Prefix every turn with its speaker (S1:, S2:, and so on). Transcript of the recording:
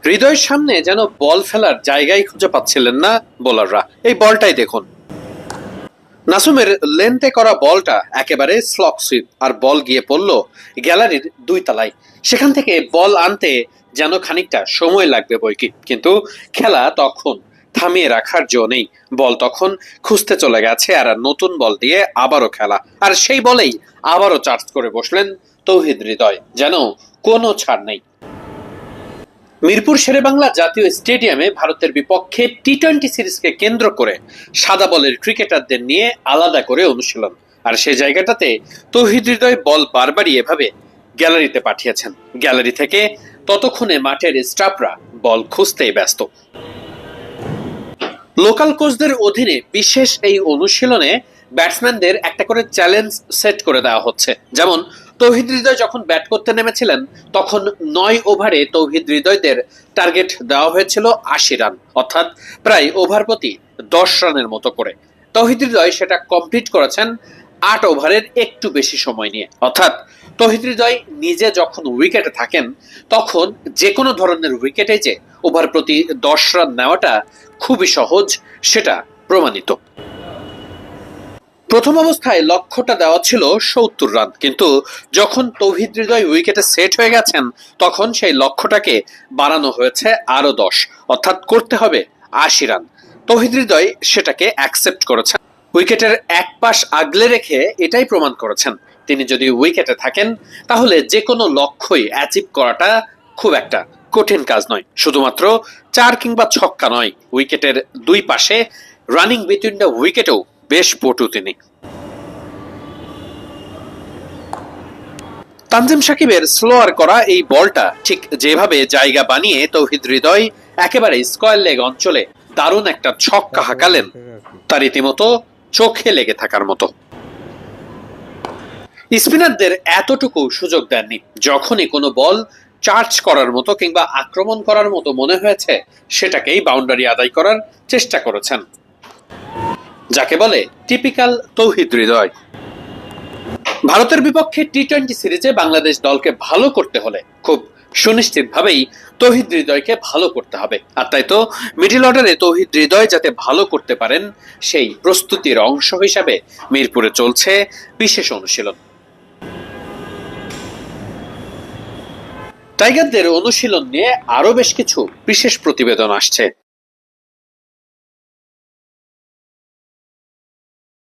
S1: হৃদয়ের সামনে যেন বল ফেলার জায়গায় খুঁজে পাচ্ছিলেন না বোলাররা। এই বলটাই দেখুন, নাসুমের লেন্থে করা বলটা একেবারে স্লক সুইপ, আর বল গিয়ে পড়ল গ্যালারির 2 তলায়। সেখান থেকে বল আনতে যেন খানিকটা সময় লাগবে বইকি, কিন্তু খেলা তখন থামিয়ে রাখার জো নেই। বল তখন খুঁজতে চলে গেছে আর নতুন বল দিয়ে আবারও খেলা, আর সেই বলেই আবারও চার্জ করে বসলেন তৌহিদ হৃদয়, যেন কোনো ছাড় নেই। মিরপুর শেরেবাংলা জাতীয় স্টেডিয়ামে ভারতের বিপক্ষে টি-20 সিরিজকে কেন্দ্র করে সাদা বলের ক্রিকেটারদের নিয়ে আলাদা করে অনুশীলন, আর সেই জায়গাটাতে তৌহিদ হৃদয় বল বারবারই এভাবে গ্যালারিতে পাঠিয়েছেন। গ্যালারি থেকে ততক্ষণে মাঠের স্টাফরা বল খুঁজতেই ব্যস্ত। লোকাল কোচদের অধীনে বিশেষ এই অনুশীলনে ব্যাটসম্যানদের একটা করে চ্যালেঞ্জ সেট করে দেওয়া হচ্ছে। যেমন তৌহিদ হৃদয় যখন ব্যাট করতে নেমেছিলেন তখন 9 ওভারে তৌহিদ হৃদয়দের টার্গেট দেওয়া হয়েছিল 80 রান, অর্থাৎ প্রায় ওভার প্রতি 10 রানের মতো করে। তৌহিদ হৃদয় সেটা কমপ্লিট করেছেন 8 ওভারের একটু বেশি সময় নিয়ে। অর্থাৎ তৌহিদ হৃদয় নিজে যখন উইকেটে থাকেন তখন যে কোনো ধরনের উইকেটে যে ওভার প্রতি 10 রান নেওয়াটা খুবই সহজ, সেটা প্রমাণিত। প্রথম অবস্থায় লক্ষ্যটা দেওয়া ছিল 70 রান, কিন্তু যখন তৌহিদ হৃদয় উইকেটে সেট হয়ে গেছেন তখন সেই লক্ষ্যটাকে বাড়ানো হয়েছে আরো 10, অর্থাৎ করতে হবে 80 রান। তৌহিদ হৃদয় সেটাকে অ্যাকসেপ্ট করেছেন। উইকেটের এক পাশ আগলে রেখে এটাই প্রমাণ করেছেন তিনি যদি উইকেটে থাকেন তাহলে যে কোনো লক্ষ্যই অ্যাচিভ করাটা খুব একটা কঠিন কাজ নয়। শুধুমাত্র 4 কিংবা ছক্কা নয়, উইকেটের 2 পাশে রানিং বিটুইন দ্য উইকেটেও বেশ পটু তিনি। তানজিম সাকিবের স্লোয়ার করা এই বলটা ঠিক যেভাবে জায়গা বানিয়ে তৌহিদ হৃদয় একেবারে স্কয়ার লেগ অঞ্চলে দারুণ একটা ছক্কা হাঁকালেন, তা রীতিমতো চোখে লেগে থাকার মতো। স্পিনারদের এতটুকু সুযোগ দেননি। যখনই কোনো বল চার্জ করার মতো কিংবা আক্রমণ করার মতো মনে হয়েছে সেটাকেই বাউন্ডারি আদায় করার চেষ্টা করেছেন, যাকে বলে টিপিক্যাল তৌহিদ হৃদয়। ভারতের বিপক্ষে টি-20 সিরিজে বাংলাদেশ দলকে ভালো করতে হলে খুব সুনিশ্চিতভাবেই তৌহিদ হৃদয়কে ভালো করতে হবে, আর তাই তো মিডল অর্ডারে তৌহিদ হৃদয় যাতে ভালো করতে পারেন সেই প্রস্তুতির অংশ হিসাবে মিরপুরে চলছে বিশেষ অনুশীলন। টাইগারদের অনুশীলন নিয়ে আরো বেশ কিছু বিশেষ প্রতিবেদন আসছে।